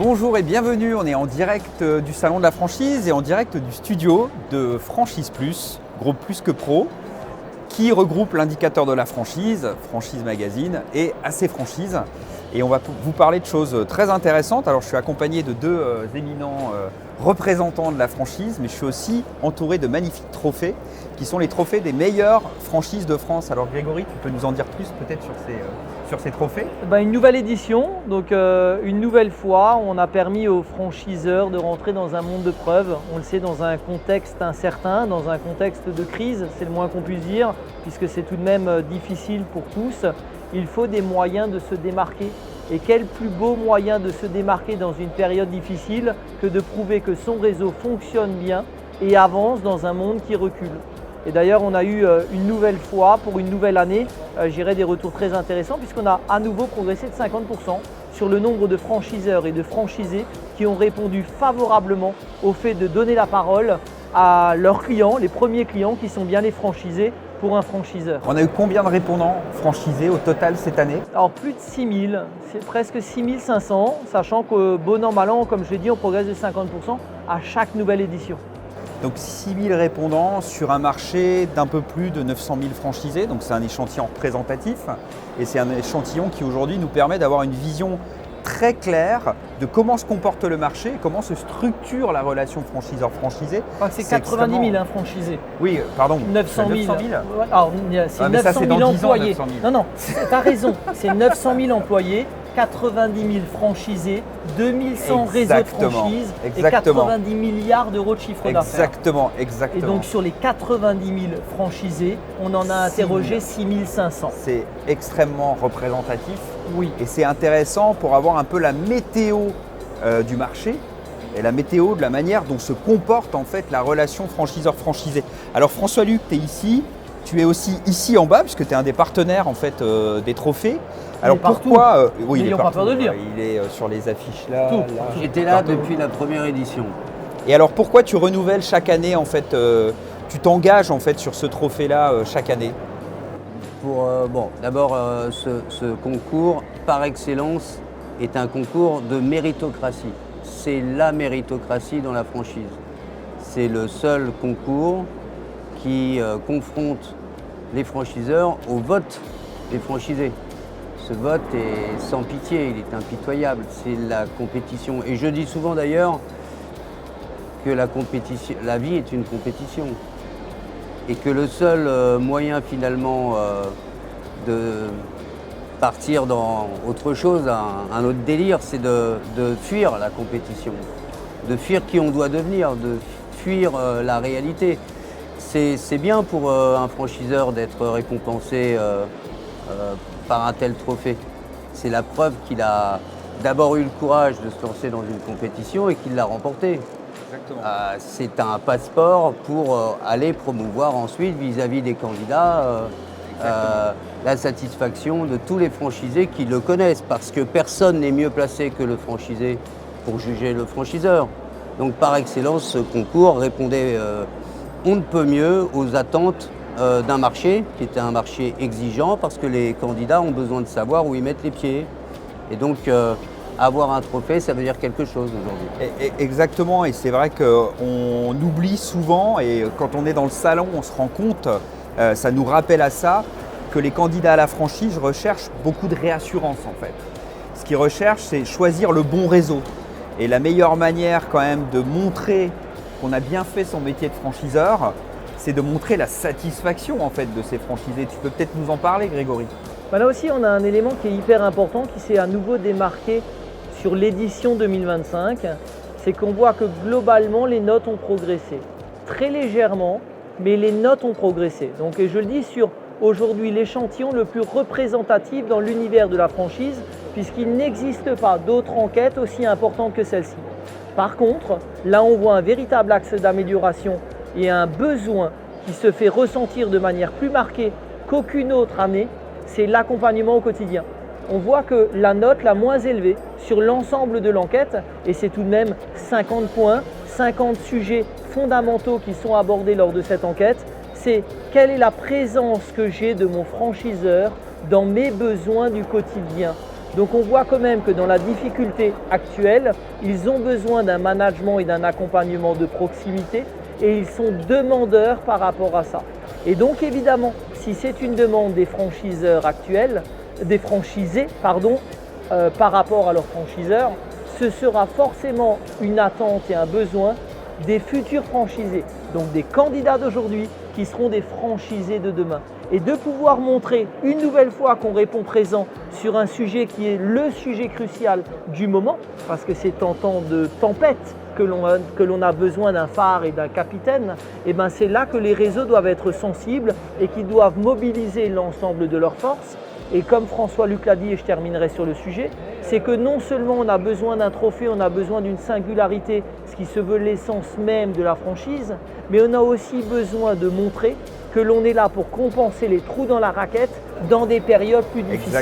Bonjour et bienvenue, on est en direct du salon de la franchise et en direct du studio de Franchise Plus, groupe Plus que Pro, qui regroupe l'indicateur de la franchise, Franchise Magazine et AC Franchise. Et on va vous parler de choses très intéressantes. Alors je suis accompagné de deux éminents représentants de la franchise, mais je suis aussi entouré de magnifiques trophées qui sont les trophées des meilleures franchises de France. Alors Grégory, tu peux nous en dire plus peut-être sur ces trophées ? Une nouvelle édition, donc une nouvelle fois, on a permis aux franchiseurs de rentrer dans un monde de preuves. On le sait, dans un contexte incertain, dans un contexte de crise, c'est le moins qu'on puisse dire, puisque c'est tout de même difficile pour tous. Il faut des moyens de se démarquer. Et quel plus beau moyen de se démarquer dans une période difficile que de prouver que son réseau fonctionne bien et avance dans un monde qui recule. Et d'ailleurs, on a eu une nouvelle fois, pour une nouvelle année, des retours très intéressants puisqu'on a à nouveau progressé de 50% sur le nombre de franchiseurs et de franchisés qui ont répondu favorablement au fait de donner la parole à leurs clients, les premiers clients qui sont bien les franchisés pour un franchiseur. On a eu combien de répondants franchisés au total cette année ? Alors plus de 6000, c'est presque 6500, sachant que bon an, mal an, comme je l'ai dit, on progresse de 50% à chaque nouvelle édition. Donc 6000 répondants sur un marché d'un peu plus de 900 000 franchisés, donc c'est un échantillon représentatif et c'est un échantillon qui aujourd'hui nous permet d'avoir une vision très claire de comment se comporte le marché, comment se structure la relation franchiseur-franchisé. C'est 90 000 franchisés. Oui, pardon. 900 000. 900 000. Alors, c'est 900 000 employés. 900 000. Non, tu as raison. C'est 900 000 employés, 90 000 franchisés, 2100 réseaux de franchises et 90 milliards d'euros de chiffre d'affaires. Exactement. Et donc sur les 90 000 franchisés, on en a interrogé 6 500. C'est extrêmement représentatif. Oui. Et c'est intéressant pour avoir un peu la météo du marché et la météo de la manière dont se comporte en fait la relation franchiseur-franchisé. Alors François-Luc, tu es ici, tu es aussi ici en bas puisque tu es un des partenaires en fait des trophées. Alors pourquoi oui, il est partout. Pas peur de le dire. Il est sur les affiches là. J'étais là depuis la première édition. Et alors pourquoi tu renouvelles chaque année en fait tu t'engages en fait sur ce trophée là chaque année ? D'abord ce concours par excellence est un concours de méritocratie. C'est la méritocratie dans la franchise. C'est le seul concours qui confronte les franchiseurs au vote des franchisés. Ce vote est sans pitié, il est impitoyable, c'est la compétition. Et je dis souvent d'ailleurs que la vie est une compétition. Et que le seul moyen finalement de partir dans autre chose, un autre délire, c'est de fuir la compétition, de fuir qui on doit devenir, de fuir la réalité. C'est bien pour un franchiseur d'être récompensé par un tel trophée. C'est la preuve qu'il a d'abord eu le courage de se lancer dans une compétition et qu'il l'a remportée. C'est un passeport pour aller promouvoir ensuite vis-à-vis des candidats la satisfaction de tous les franchisés qui le connaissent parce que personne n'est mieux placé que le franchisé pour juger le franchiseur. Donc par excellence, ce concours répondait on ne peut mieux aux attentes d'un marché qui était un marché exigeant parce que les candidats ont besoin de savoir où ils mettent les pieds. Et donc avoir un trophée, ça veut dire quelque chose aujourd'hui. Exactement, et c'est vrai qu'on oublie souvent, et quand on est dans le salon, on se rend compte, ça nous rappelle à ça, que les candidats à la franchise recherchent beaucoup de réassurance en fait. Ce qu'ils recherchent, c'est choisir le bon réseau. Et la meilleure manière quand même de montrer qu'on a bien fait son métier de franchiseur, c'est de montrer la satisfaction en fait de ces franchisés. Tu peux peut-être nous en parler, Grégory ? Là aussi, on a un élément qui est hyper important, qui s'est à nouveau démarqué sur l'édition 2025, c'est qu'on voit que globalement, les notes ont progressé. Très légèrement, mais les notes ont progressé. Donc, et je le dis sur aujourd'hui l'échantillon le plus représentatif dans l'univers de la franchise, puisqu'il n'existe pas d'autres enquêtes aussi importantes que celle-ci. Par contre, là, on voit un véritable axe d'amélioration et un besoin qui se fait ressentir de manière plus marquée qu'aucune autre année, c'est l'accompagnement au quotidien. On voit que la note la moins élevée sur l'ensemble de l'enquête, et c'est tout de même 50 points, 50 sujets fondamentaux qui sont abordés lors de cette enquête, c'est quelle est la présence que j'ai de mon franchiseur dans mes besoins du quotidien. Donc on voit quand même que dans la difficulté actuelle, ils ont besoin d'un management et d'un accompagnement de proximité et ils sont demandeurs par rapport à ça. Et donc évidemment, si c'est une demande des franchiseurs actuels, des franchisés, par rapport à leurs franchiseurs, ce sera forcément une attente et un besoin des futurs franchisés, donc des candidats d'aujourd'hui qui seront des franchisés de demain. Et de pouvoir montrer une nouvelle fois qu'on répond présent sur un sujet qui est le sujet crucial du moment, parce que c'est en temps de tempête que l'on a besoin d'un phare et d'un capitaine, et ben c'est là que les réseaux doivent être sensibles et qu'ils doivent mobiliser l'ensemble de leurs forces. Et comme François-Luc l'a dit, et je terminerai sur le sujet, c'est que non seulement on a besoin d'un trophée, on a besoin d'une singularité, ce qui se veut l'essence même de la franchise, mais on a aussi besoin de montrer que l'on est là pour compenser les trous dans la raquette dans des périodes plus difficiles.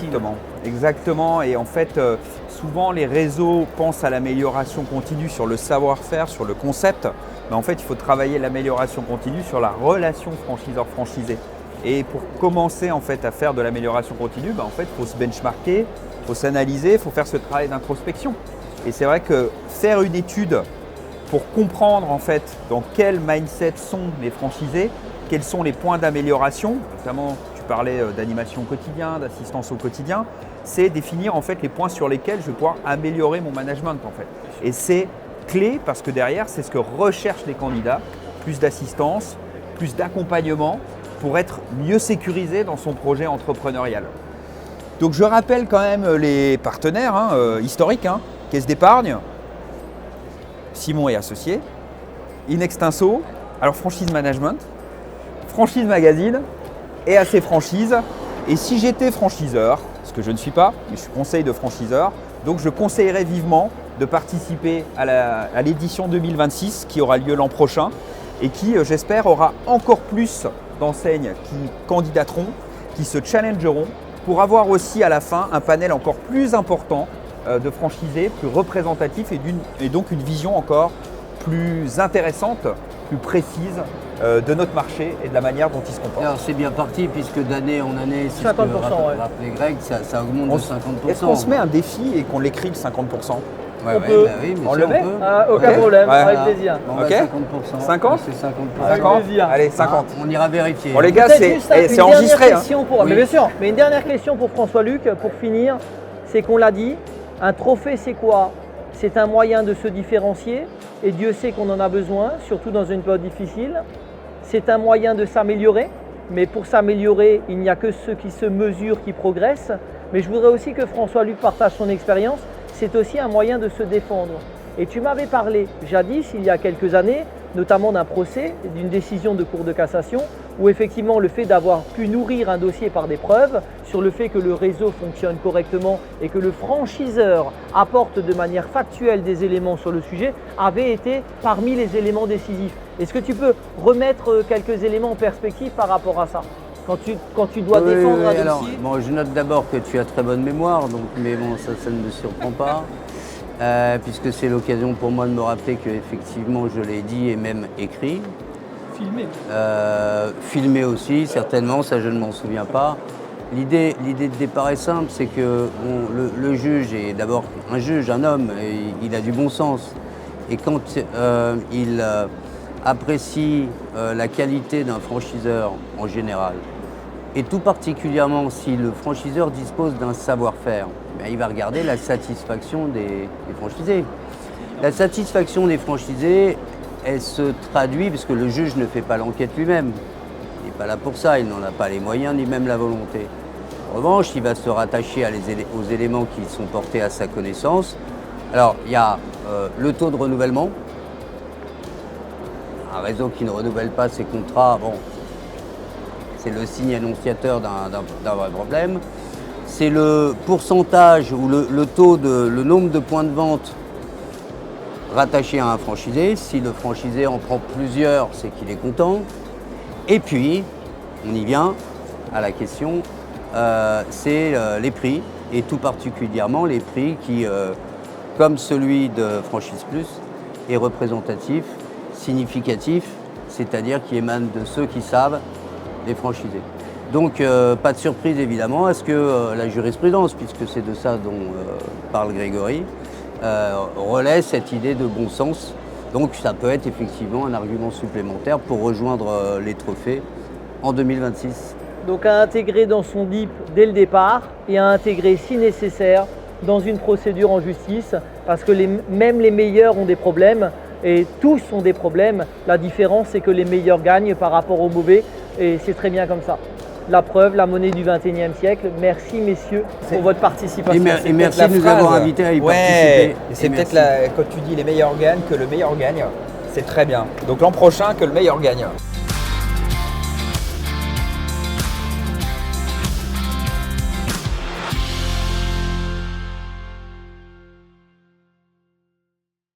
Exactement. Et en fait, souvent les réseaux pensent à l'amélioration continue sur le savoir-faire, sur le concept, mais en fait, il faut travailler l'amélioration continue sur la relation franchiseur-franchisé. Et pour commencer en fait à faire de l'amélioration continue, en fait, il faut se benchmarker, il faut s'analyser, il faut faire ce travail d'introspection. Et c'est vrai que faire une étude pour comprendre en fait dans quel mindset sont les franchisés, quels sont les points d'amélioration, notamment tu parlais d'animation au quotidien, d'assistance au quotidien, c'est définir en fait les points sur lesquels je vais pouvoir améliorer mon management en fait. Et c'est clé parce que derrière, c'est ce que recherchent les candidats, plus d'assistance, plus d'accompagnement, pour être mieux sécurisé dans son projet entrepreneurial. Donc je rappelle quand même les partenaires historiques, Caisse d'épargne, Simon et Associés, Inextinso, alors Franchise Management, Franchise Magazine et AC Franchise. Et si j'étais franchiseur, ce que je ne suis pas, mais je suis conseil de franchiseur, donc je conseillerais vivement de participer à l'édition 2026 qui aura lieu l'an prochain et qui, j'espère, aura encore plus d'enseignes qui candidateront, qui se challengeront pour avoir aussi à la fin un panel encore plus important de franchisés, plus représentatif et donc une vision encore plus intéressante, plus précise de notre marché et de la manière dont il se comporte. Alors c'est bien parti puisque d'année en année, c'est 50%, ce que rappelait Greg, ça augmente de 50%. Est-ce qu'on se met un défi et qu'on l'écrit le 50%? Ouais, On peut. oui, mais On ça, le met Aucun problème, avec Voilà. plaisir. Bon, Ok. 50%. 50? C'est 50%. Avec 50? plaisir. Allez, 50. On ira vérifier. Bon les gars, Peut-être c'est juste une dernière enregistré. question pour, Oui. mais bien sûr, mais une dernière question pour François-Luc, pour finir, c'est qu'on l'a dit, un trophée c'est quoi? C'est un moyen de se différencier, et Dieu sait qu'on en a besoin, surtout dans une période difficile. C'est un moyen de s'améliorer, mais pour s'améliorer, il n'y a que ceux qui se mesurent qui progressent. Mais je voudrais aussi que François-Luc partage son expérience, c'est aussi un moyen de se défendre. Et tu m'avais parlé jadis, il y a quelques années, notamment d'un procès, d'une décision de cour de cassation, où effectivement le fait d'avoir pu nourrir un dossier par des preuves sur le fait que le réseau fonctionne correctement et que le franchiseur apporte de manière factuelle des éléments sur le sujet avait été parmi les éléments décisifs. Est-ce que tu peux remettre quelques éléments en perspective par rapport à ça quand tu dois défendre un alors, dossier? bon, je note d'abord que tu as très bonne mémoire, donc, mais bon, ça ne me surprend pas. Puisque c'est l'occasion pour moi de me rappeler qu'effectivement je l'ai dit et même écrit. Filmé. Filmé aussi, certainement, ça je ne m'en souviens pas. L'idée de départ est simple, c'est que le juge est d'abord un juge, un homme, et il a du bon sens. Et quand il apprécie la qualité d'un franchiseur en général, et tout particulièrement si le franchiseur dispose d'un savoir-faire, il va regarder la satisfaction des franchisés. La satisfaction des franchisés, elle se traduit, parce que le juge ne fait pas l'enquête lui-même. Il n'est pas là pour ça, il n'en a pas les moyens ni même la volonté. En revanche, il va se rattacher aux éléments qui sont portés à sa connaissance. Alors, il y a le taux de renouvellement. Un réseau qui ne renouvelle pas ses contrats, bon, c'est le signe annonciateur d'un vrai problème. C'est le pourcentage ou le nombre de points de vente rattachés à un franchisé. Si le franchisé en prend plusieurs, c'est qu'il est content. Et puis, on y vient à la question, c'est les prix, et tout particulièrement les prix qui, comme celui de Franchise Plus, est représentatif, significatif, c'est-à-dire qui émane de ceux qui savent, les franchisés. Donc pas de surprise évidemment à ce que la jurisprudence, puisque c'est de ça dont parle Grégory, relaie cette idée de bon sens. Donc ça peut être effectivement un argument supplémentaire pour rejoindre les trophées en 2026. Donc à intégrer dans son DIP dès le départ et à intégrer si nécessaire dans une procédure en justice, parce que même les meilleurs ont des problèmes et tous ont des problèmes. La différence, c'est que les meilleurs gagnent par rapport aux mauvais et c'est très bien comme ça. La preuve, la monnaie du XXIe siècle. Merci messieurs pour votre participation. Et merci de nous avoir invités à y participer. C'est peut-être quand tu dis les meilleurs gagnent que le meilleur gagne. C'est très bien. Donc l'an prochain, que le meilleur gagne.